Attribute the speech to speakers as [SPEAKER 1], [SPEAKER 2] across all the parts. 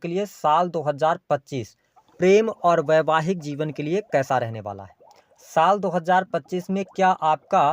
[SPEAKER 1] के लिए साल 2025 प्रेम और वैवाहिक जीवन के लिए कैसा रहने वाला है। साल 2025 में क्या आपका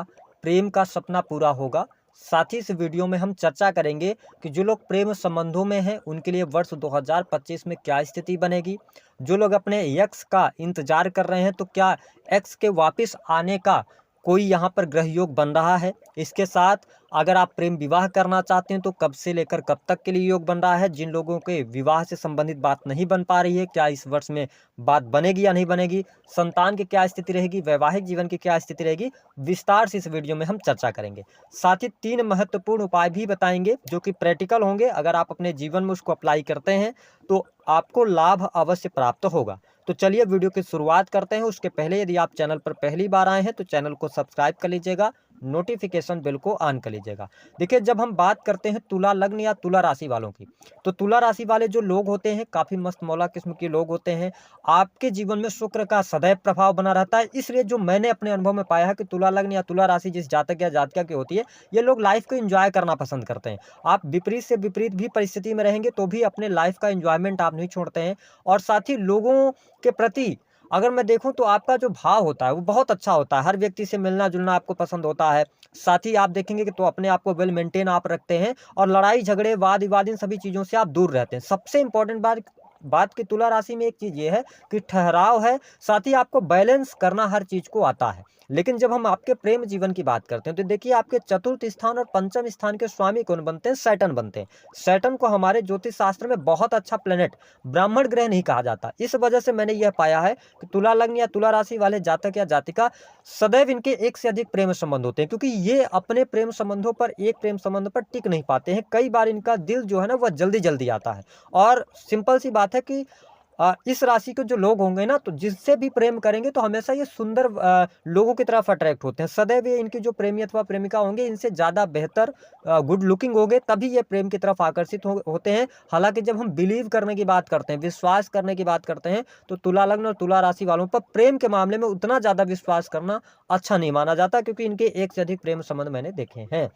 [SPEAKER 1] प्रेम का सपना पूरा होगा। साथ ही इस वीडियो में हम चर्चा करेंगे कि जो लोग प्रेम संबंधों में हैं उनके लिए वर्ष 2025 में क्या स्थिति बनेगी। जो लोग अपने एक्स का इंतजार कर रहे हैं तो क्या एक्स के वापस आने का कोई यहाँ पर ग्रह योग बन रहा है। इसके साथ अगर आप प्रेम विवाह करना चाहते हैं तो कब से लेकर कब तक के लिए योग बन रहा है। जिन लोगों के विवाह से संबंधित बात नहीं बन पा रही है, क्या इस वर्ष में बात बनेगी या नहीं बनेगी, संतान की क्या स्थिति रहेगी, वैवाहिक जीवन की क्या स्थिति रहेगी, विस्तार से इस वीडियो में हम चर्चा करेंगे। साथ ही 3 महत्वपूर्ण उपाय भी बताएंगे जो कि प्रैक्टिकल होंगे। अगर आप अपने जीवन में उसको अप्लाई करते हैं तो आपको लाभ अवश्य प्राप्त होगा। तो चलिए वीडियो की शुरुआत करते हैं। उसके पहले यदि आप चैनल पर पहली बार आए हैं तो चैनल को सब्सक्राइब कर लीजिएगा, नोटिफिकेशन बेल को ऑन कर लीजिएगा। देखिए, जब हम बात करते हैं तुला लग्न या तुला राशि वालों की, तो तुला राशि वाले जो लोग होते हैं काफ़ी मस्त मौला किस्म के लोग होते हैं। आपके जीवन में शुक्र का सदैव प्रभाव बना रहता है। इसलिए जो मैंने अपने अनुभव में पाया है कि तुला लग्न या तुला राशि जिस जातक या जातिका की होती है, ये लोग लाइफ को एंजॉय करना पसंद करते हैं। आप विपरीत से विपरीत भी परिस्थिति में रहेंगे तो भी अपने लाइफ का एंजॉयमेंट आप नहीं छोड़ते हैं। और साथ ही लोगों के प्रति अगर मैं देखूं तो आपका जो भाव होता है वो बहुत अच्छा होता है। हर व्यक्ति से मिलना जुलना आपको पसंद होता है। साथ ही आप देखेंगे कि तो अपने आप को वेल मेंटेन आप रखते हैं और लड़ाई झगड़े वाद विवाद इन सभी चीज़ों से आप दूर रहते हैं। सबसे इंपॉर्टेंट बात की तुला राशि में एक चीज़ ये है कि ठहराव है। साथ ही आपको बैलेंस करना हर चीज़ को आता है। लेकिन जब हम आपके प्रेम जीवन की बात करते हैं तो देखिए, आपके चतुर्थ स्थान और पंचम स्थान के स्वामी कौन बनते हैं? सैटर्न बनते हैं। सैटर्न को हमारे ज्योतिष शास्त्र में बहुत अच्छा प्लेनेट, ब्राह्मण ग्रह नहीं कहा जाता। इस वजह से मैंने यह पाया है कि तुला लग्न या तुला राशि वाले जातक या जातिका सदैव इनके एक से अधिक प्रेम संबंध होते हैं, क्योंकि ये अपने प्रेम संबंधों पर, एक प्रेम संबंध पर टिक नहीं पाते हैं। कई बार इनका दिल जो है ना वह जल्दी जल्दी आता है। और सिंपल सी बात है कि इस राशि के जो लोग होंगे ना, तो जिससे भी प्रेम करेंगे तो हमेशा ये सुंदर लोगों की तरफ अट्रैक्ट होते हैं। सदैव ये इनकी जो प्रेमी अथवा प्रेमिका होंगे इनसे ज़्यादा बेहतर गुड लुकिंग होंगे, तभी ये प्रेम की तरफ आकर्षित होते हैं। हालांकि जब हम बिलीव करने की बात करते हैं, विश्वास करने की बात करते हैं, तो तुला लग्न और तुला राशि वालों पर प्रेम के मामले में उतना ज़्यादा विश्वास करना अच्छा नहीं माना जाता, क्योंकि इनके एक से अधिक प्रेम संबंध मैंने देखे हैं।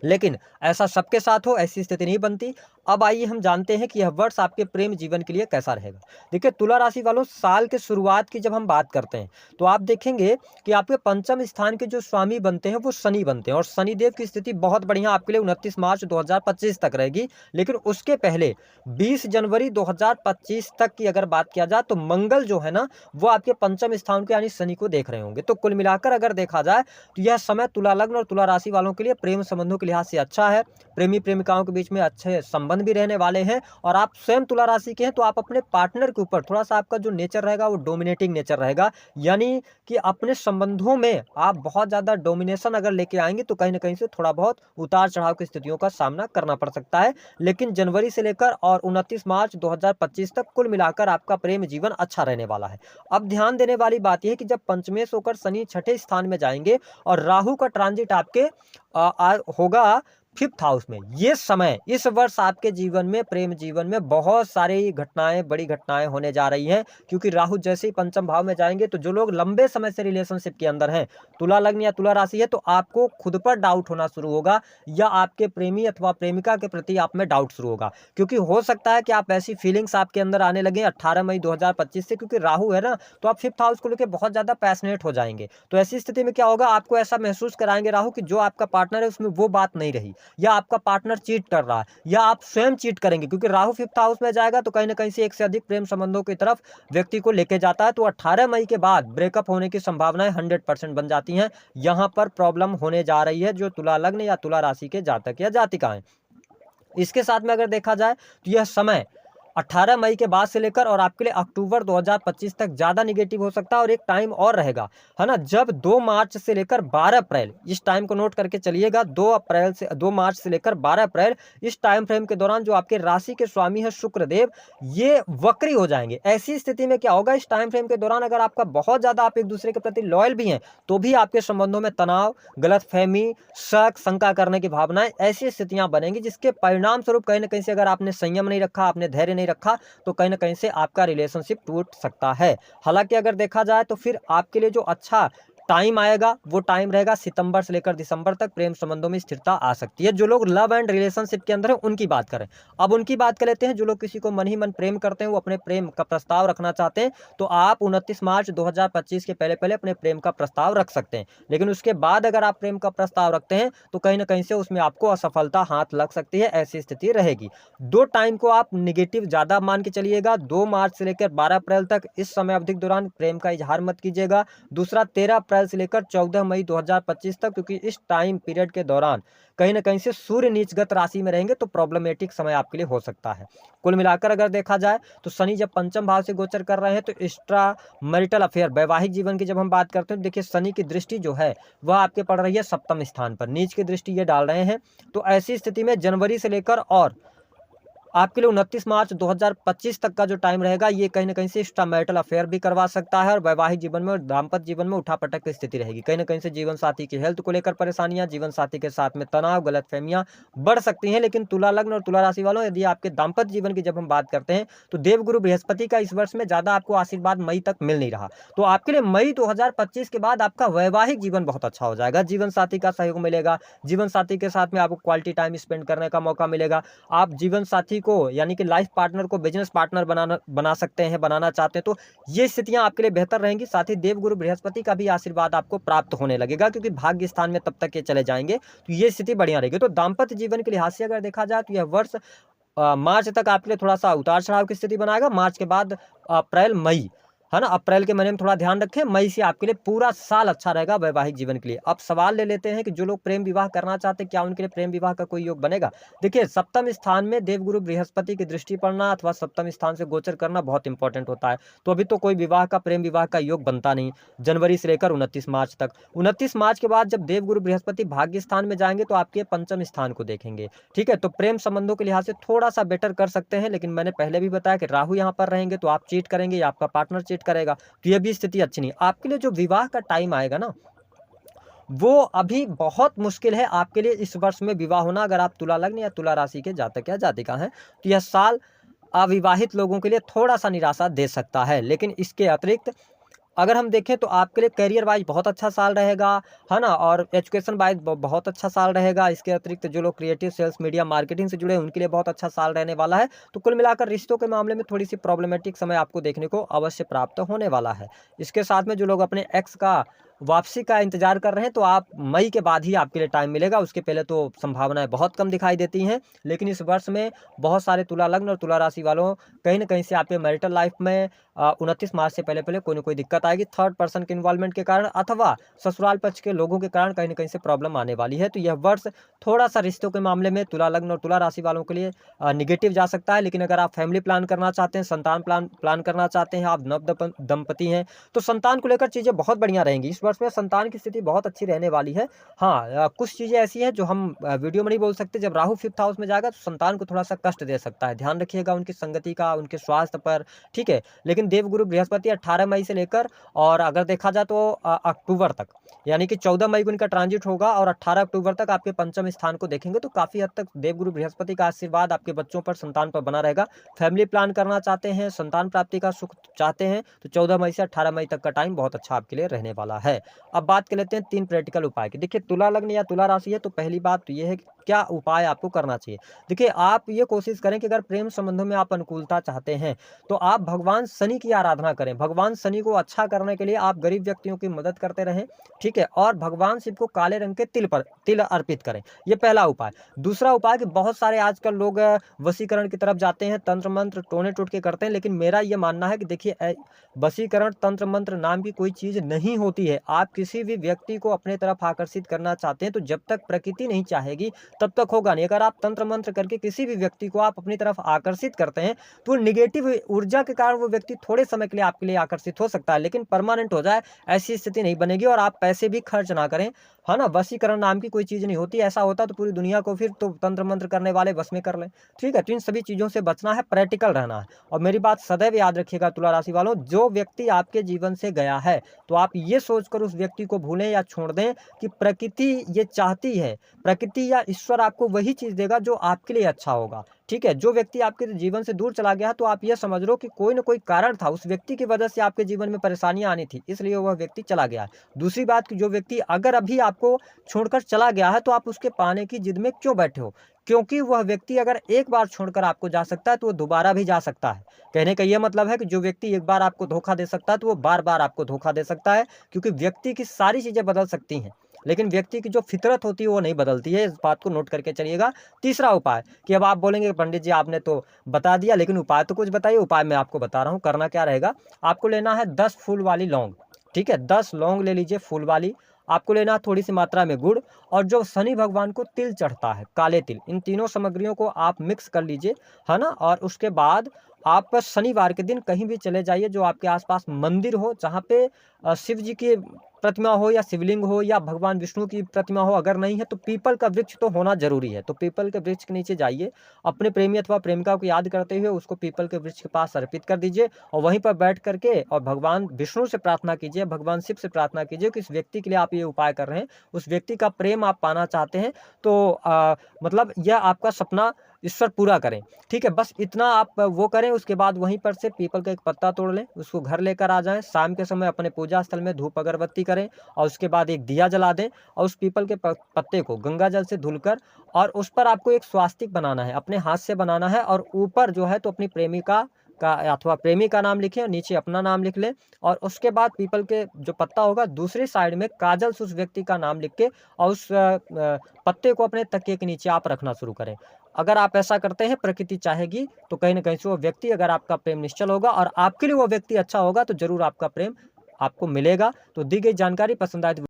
[SPEAKER 1] लेकिन ऐसा सबके साथ हो ऐसी स्थिति नहीं बनती। अब आइए हम जानते हैं कि यह वर्ष आपके प्रेम जीवन के लिए कैसा रहेगा। देखिए, तुला राशि वालों, साल के शुरुआत की जब हम बात करते हैं तो आप देखेंगे कि आपके पंचम स्थान के जो स्वामी बनते हैं वो शनि बनते हैं। और शनिदेव की स्थिति बहुत बढ़िया आपके लिए 29 मार्च 2025 तक रहेगी। लेकिन उसके पहले 20 जनवरी 2025 तक की अगर बात किया जाए तो मंगल जो है ना वो आपके पंचम स्थान को यानी शनि को देख रहे होंगे। तो कुल मिलाकर अगर देखा जाए तो यह समय तुला लग्न और तुला राशि वालों के लिए प्रेम संबंधों के लिहाज से अच्छा है। प्रेमी प्रेमिकाओं के बीच में अच्छे संबंध भी रहने वाले हैं। और आप स्वयं तुला राशि के हैं तो आप अपने पार्टनर के ऊपर थोड़ा सा आपका जो नेचर रहेगा वो डोमिनेटिंग नेचर रहेगा, यानी कि अपने संबंधों में आप बहुत ज़्यादा डोमिनेशन अगर लेके आएंगे तो कहीं ना कहीं से थोड़ा बहुत उतार चढ़ाव की स्थितियों का सामना करना पड़ सकता है। लेकिन जनवरी से लेकर और 29 मार्च 2025 तक कुल मिलाकर आपका प्रेम जीवन अच्छा रहने वाला है। अब ध्यान देने वाली बात यह है कि जब पंचमेश होकर शनि छठे स्थान में जाएंगे और राहु का ट्रांजिट आपके होगा 5th हाउस में, ये समय इस वर्ष आपके जीवन में, प्रेम जीवन में बहुत सारी घटनाएं, बड़ी घटनाएं होने जा रही हैं। क्योंकि राहु जैसे ही पंचम भाव में जाएंगे तो जो लोग लंबे समय से रिलेशनशिप के अंदर हैं, तुला लग्न या तुला राशि है, तो आपको खुद पर डाउट होना शुरू होगा या आपके प्रेमी अथवा प्रेमिका के प्रति आप में डाउट शुरू होगा। क्योंकि हो सकता है कि आप ऐसी फीलिंग्स आपके अंदर आने लगे 18 मई 2025 से, क्योंकि राहु है ना, तो आप 5th हाउस को लेकर बहुत ज्यादा पैशनेट हो जाएंगे। तो ऐसी स्थिति में क्या होगा, आपको ऐसा महसूस कराएंगे राहु कि जो आपका पार्टनर है उसमें वो बात नहीं रही, या आपका पार्टनर चीट कर रहा है, या आप स्वयं चीट करेंगे। क्योंकि राहु 5th हाउस में जाएगा तो कहीं ना कहीं से एक से अधिक प्रेम संबंधों की तरफ व्यक्ति को लेके जाता है। तो 18 मई के बाद ब्रेकअप होने की संभावनाएं 100% बन जाती हैं। यहां पर प्रॉब्लम होने जा रही है जो तुला लग्न या तुला राशि के जातक या जातिकाएं। इसके साथ में अगर देखा जाए तो यह समय 18 मई के बाद से लेकर और आपके लिए अक्टूबर 2025 तक ज़्यादा निगेटिव हो सकता है। और एक टाइम और रहेगा, है ना, जब 2 मार्च से लेकर 12 अप्रैल, इस टाइम को नोट करके चलिएगा, 2 मार्च से लेकर 12 अप्रैल, इस टाइम फ्रेम के दौरान जो आपके राशि के स्वामी है शुक्रदेव, ये वक्री हो जाएंगे। ऐसी स्थिति में क्या होगा, इस टाइम फ्रेम के दौरान अगर आपका बहुत ज़्यादा आप एक दूसरे के प्रति लॉयल भी हैं तो भी आपके संबंधों में तनाव, गलतफहमी, शक, शंका करने की भावनाएं, ऐसी स्थितियां बनेंगी जिसके परिणाम स्वरूप कहीं ना कहीं से अगर आपने संयम नहीं रखा, आपने धैर्य नहीं रखा, तो कहीं ना कहीं से आपका रिलेशनशिप टूट सकता है। हालांकि अगर देखा जाए तो फिर आपके लिए जो अच्छा टाइम आएगा, वो टाइम रहेगा सितंबर से लेकर दिसंबर तक प्रेम संबंधों में स्थिरता आ सकती है। जो लोग लव एंड रिलेशनशिप के अंदर है उनकी बात करें। अब उनकी बात कर लेते हैं जो लोग किसी को मन ही मन प्रेम करते हैं, वो अपने प्रेम का प्रस्ताव रखना चाहते हैं, तो आप 29 मार्च 2025 के पहले पहले अपने प्रेम का प्रस्ताव रख सकते हैं। लेकिन उसके बाद अगर आप प्रेम का प्रस्ताव रखते हैं तो कहीं ना कहीं से उसमें आपको असफलता हाथ लग सकती है, ऐसी स्थिति रहेगी। दो टाइम को आप निगेटिव ज़्यादा मान के चलिएगा। 2 मार्च से लेकर 12 अप्रैल तक इस समय अवधि के दौरान प्रेम का इजहार मत कीजिएगा। दूसरा 13 अप्रैल से लेकर 14 मई 2025 तक, क्योंकि इस टाइम पीरियड के दौरान कहीं ना कहीं से सूर्य नीचगत राशि में रहेंगे, तो प्रॉब्लमेटिक समय आपके लिए हो सकता है। कुल मिलाकर अगर देखा जाए तो शनि जब पंचम भाव से गोचर कर रहे हैं तो एक्स्ट्रा मैरिटल अफेयर, वैवाहिक जीवन की जब हम बात करते हैं, देखिए शनि की दृष्टि जो है वह आपके पड़ रही है सप्तम स्थान पर, नीच की दृष्टि ये डाल रहे हैं। तो ऐसी स्थिति में जनवरी से लेकर और आपके लिए 29 मार्च 2025 तक का जो टाइम रहेगा, ये कहीं ना कहीं से एक्स्ट्रा मैरिटल अफेयर भी करवा सकता है और वैवाहिक जीवन में और दाम्पत्य जीवन में उठापटक की स्थिति रहेगी। कहीं ना कहीं से जीवन साथी की हेल्थ को लेकर परेशानियां, जीवन साथी के साथ में तनाव, गलतफहमियां बढ़ सकती हैं। लेकिन तुला लग्न और तुला राशि वालों, यदि आपके दाम्पत्य जीवन की जब हम बात करते हैं तो देवगुरु बृहस्पति का इस वर्ष में ज्यादा आपको आशीर्वाद मई तक मिल नहीं रहा। तो आपके लिए मई 2025 के बाद आपका वैवाहिक जीवन बहुत अच्छा हो जाएगा। जीवन साथी का सहयोग मिलेगा, जीवन साथी के साथ में आपको क्वालिटी टाइम स्पेंड करने का मौका मिलेगा। आप जीवन साथी को यानी कि लाइफ पार्टनर को बिजनेस पार्टनर बना सकते हैं, बनाना चाहते हैं, तो ये स्थितियां आपके लिए बेहतर रहेंगी। साथ ही देवगुरु बृहस्पति का भी आशीर्वाद आपको प्राप्त होने लगेगा, क्योंकि भाग्य स्थान में तब तक ये चले जाएंगे, तो ये स्थिति बढ़िया रहेगी। तो दाम्पत्य जीवन के लिहाज से अगर देखा जाए तो यह वर्ष मार्च तक आपके लिए थोड़ा सा उतार चढ़ाव की स्थिति बनाएगा। मार्च के बाद अप्रैल मई, है ना, अप्रैल के महीने में थोड़ा ध्यान रखें। मई से आपके लिए पूरा साल अच्छा रहेगा वैवाहिक जीवन के लिए। अब सवाल ले लेते हैं कि जो लोग प्रेम विवाह करना चाहते हैं, क्या उनके लिए प्रेम विवाह का कोई योग बनेगा? देखिए, सप्तम स्थान में देवगुरु बृहस्पति की दृष्टि पड़ना अथवा सप्तम स्थान से गोचर करना बहुत इंपॉर्टेंट होता है। तो अभी तो कोई विवाह का, प्रेम विवाह का योग बनता नहीं जनवरी से लेकर 29 मार्च तक। 29 मार्च के बाद जब देवगुरु बृहस्पति भाग्य स्थान में जाएंगे तो आपके पंचम स्थान को देखेंगे। ठीक है, तो प्रेम संबंधों के लिहाज से थोड़ा सा बेटर कर सकते हैं। लेकिन मैंने पहले भी बताया कि राहु यहाँ पर रहेंगे तो आप चीट करेंगे या आपका पार्टनर चीट करेगा, तो ये भी स्थिति अच्छी नहीं। आपके लिए जो विवाह का टाइम आएगा ना, वो अभी बहुत मुश्किल है आपके लिए इस वर्ष में विवाह होना। अगर आप तुला लग्न या तुला राशि के जातक या जातिका हैं तो यह साल अविवाहित लोगों के लिए थोड़ा सा निराशा दे सकता है। लेकिन इसके अतिरिक्त अगर हम देखें तो आपके लिए करियर वाइज बहुत अच्छा साल रहेगा, है ना, और एजुकेशन वाइज बहुत अच्छा साल रहेगा। इसके अतिरिक्त जो लोग क्रिएटिव, सेल्स, मीडिया, मार्केटिंग से जुड़े हैं उनके लिए बहुत अच्छा साल रहने वाला है। तो कुल मिलाकर रिश्तों के मामले में थोड़ी सी प्रॉब्लमेटिक समय आपको देखने को अवश्य प्राप्त होने वाला है। इसके साथ में जो लोग अपने एक्स का वापसी का इंतजार कर रहे हैं तो आप मई के बाद ही आपके लिए टाइम मिलेगा, उसके पहले तो संभावनाएं बहुत कम दिखाई देती हैं। लेकिन इस वर्ष में बहुत सारे तुला लग्न और तुला राशि वालों कहीं ना कहीं से आपके मैरिटल लाइफ में 29 मार्च से पहले पहले कोई ना कोई दिक्कत आएगी, थर्ड पर्सन के इन्वॉल्वमेंट के कारण अथवा ससुराल पक्ष के लोगों के कारण कहीं ना कहीं से प्रॉब्लम आने वाली है। तो यह वर्ष थोड़ा सा रिश्तों के मामले में तुला लग्न और तुला राशि वालों के लिए निगेटिव जा सकता है। लेकिन अगर आप फैमिली प्लान करना चाहते हैं, संतान प्लान करना चाहते हैं, आप नव दंपति हैं, तो संतान को लेकर चीज़ें बहुत बढ़िया रहेंगी। इस वर्ष में संतान की स्थिति बहुत अच्छी रहने वाली है। हाँ, कुछ चीज़ें ऐसी हैं जो हम वीडियो में नहीं बोल सकते। जब राहु 5th हाउस में जाएगा तो संतान को थोड़ा सा कष्ट दे सकता है, ध्यान रखिएगा उनकी संगति का, उनके स्वास्थ्य पर। ठीक है, लेकिन देवगुरु बृहस्पति 18 मई से लेकर और अगर देखा जाए तो अक्टूबर तक, यानी कि 14 मई को इनका ट्रांजिट होगा और 18 अक्टूबर तक आपके पंचम स्थान को देखेंगे, तो काफ़ी हद तक देवगुरु बृहस्पति का आशीर्वाद आपके बच्चों पर, संतान पर बना रहेगा। फैमिली प्लान करना चाहते हैं, संतान प्राप्ति का सुख चाहते हैं, तो 14 मई से 18 मई तक का टाइम बहुत अच्छा आपके लिए रहने वाला है। अब बात कर लेते हैं 3 प्रैक्टिकल उपाय की। देखिए, तुला लग्न या तुला राशि है तो पहली बात तो ये है कि क्या उपाय आपको करना चाहिए। देखिए, आप ये कोशिश करें कि अगर प्रेम संबंधों में आप अनुकूलता चाहते हैं तो आप भगवान शनि की आराधना करें। भगवान शनि को अच्छा करने के लिए आप गरीब व्यक्तियों की मदद करते रहें। ठीक है, और भगवान शिव को काले रंग के तिल अर्पित करें, ये पहला उपाय। दूसरा उपाय कि बहुत सारे आजकल लोग वशीकरण की तरफ जाते हैं, तंत्र मंत्र टोने टोटके करते हैं, लेकिन मेरा ये मानना है कि देखिए, वशीकरण, तंत्र मंत्र नाम की कोई चीज़ नहीं होती है। आप किसी भी व्यक्ति को अपने तरफ आकर्षित करना चाहते हैं तो जब तक प्रकृति नहीं चाहेगी तब तक होगा नहीं। अगर आप तंत्र मंत्र करके किसी भी व्यक्ति को आप अपनी तरफ आकर्षित करते हैं तो निगेटिव ऊर्जा के कारण वो व्यक्ति थोड़े समय के लिए आपके लिए आकर्षित हो सकता है, लेकिन परमानेंट हो जाए ऐसी स्थिति नहीं बनेगी। और आप पैसे भी खर्च ना करें, है ना, वशीकरण नाम की कोई चीज़ नहीं होती। ऐसा होता तो पूरी दुनिया को फिर तो तंत्र मंत्र करने वाले बस में कर लें। ठीक है, तो इन सभी चीज़ों से बचना है, प्रैक्टिकल रहना है। और मेरी बात सदैव याद रखिएगा तुला राशि वालों, जो व्यक्ति आपके जीवन से गया है तो आप ये सोचकर उस व्यक्ति को भूलें या छोड़ दें कि प्रकृति ये चाहती है, प्रकृति या ईश्वर आपको वही चीज़ देगा जो आपके लिए अच्छा होगा। ठीक है, जो व्यक्ति आपके जीवन से दूर चला गया तो आप ये समझ लो कि कोई न कोई कारण था, उस व्यक्ति की वजह से आपके जीवन में परेशानियाँ आनी थी, इसलिए वह व्यक्ति चला गया है। दूसरी बात कि जो व्यक्ति अगर अभी आपको छोड़कर चला गया है, तो आप उसके पाने की जिद में क्यों बैठे हो? क्योंकि वह व्यक्ति अगर एक बार छोड़कर आपको जा सकता है, तो वो दोबारा भी जा सकता है। कहने का ये मतलब है कि जो व्यक्ति एक बार आपको धोखा दे सकता है, तो वो बार-बार आपको धोखा दे सकता है, क्योंकि व्यक्ति की सारी चीज़ें बदल सकती हैं, लेकिन व्यक्ति की जो फितरत होती है, वो नहीं बदलती है। इस बात को नोट करके चलिएगा। तीसरा उपाय कि अब आप बोलेंगे पंडित जी आपने तो बता दिया, लेकिन उपाय तो कुछ बताइए। उपाय मैं आपको बता रहा हूँ, करना क्या रहेगा, आपको लेना है 10 फूल वाली लौंग, ठीक है, 10 लौंग ले लीजिए फूल वाली। आपको लेना है थोड़ी सी मात्रा में गुड़, और जो शनि भगवान को तिल चढ़ता है, काले तिल, इन तीनों सामग्रियों को आप मिक्स कर लीजिए, है ना। और उसके बाद आप शनिवार के दिन कहीं भी चले जाइए जो आपके आसपास मंदिर हो, जहाँ पे शिव जी की प्रतिमा हो या शिवलिंग हो या भगवान विष्णु की प्रतिमा हो। अगर नहीं है तो पीपल का वृक्ष तो होना जरूरी है, तो पीपल के वृक्ष के नीचे जाइए, अपने प्रेमी अथवा प्रेमिका को याद करते हुए उसको पीपल के वृक्ष के पास अर्पित कर दीजिए, और वहीं पर बैठ करके और भगवान विष्णु से प्रार्थना कीजिए, भगवान शिव से प्रार्थना कीजिए कि इस व्यक्ति के लिए आप ये उपाय कर रहे हैं, उस व्यक्ति का प्रेम आप पाना चाहते हैं, तो मतलब यह आपका सपना ईश्वर पूरा करें। ठीक है, बस इतना आप वो करें। उसके बाद वहीं पर से पीपल का एक पत्ता तोड़ लें, उसको घर लेकर आ जाएं, शाम के समय अपने पूजा स्थल में धूप अगरबत्ती करें, और उसके बाद एक दिया जला दें, और उस पीपल के पत्ते को गंगा जल से धुलकर, और उस पर आपको एक स्वास्तिक बनाना है, अपने हाथ से बनाना है, और ऊपर जो है तो अपनी प्रेमिका का अथवा प्रेमी का नाम लिखें, और नीचे अपना नाम लिख लें। और उसके बाद पीपल के जो पत्ता होगा दूसरी साइड में काजल से उस व्यक्ति का नाम लिख के, और उस पत्ते को अपने तकिए के नीचे आप रखना शुरू करें। अगर आप ऐसा करते हैं, प्रकृति चाहेगी तो कहीं न कहीं से वो व्यक्ति, अगर आपका प्रेम निश्चल होगा और आपके लिए वो व्यक्ति अच्छा होगा, तो ज़रूर आपका प्रेम आपको मिलेगा। तो दी गई जानकारी पसंद आए तो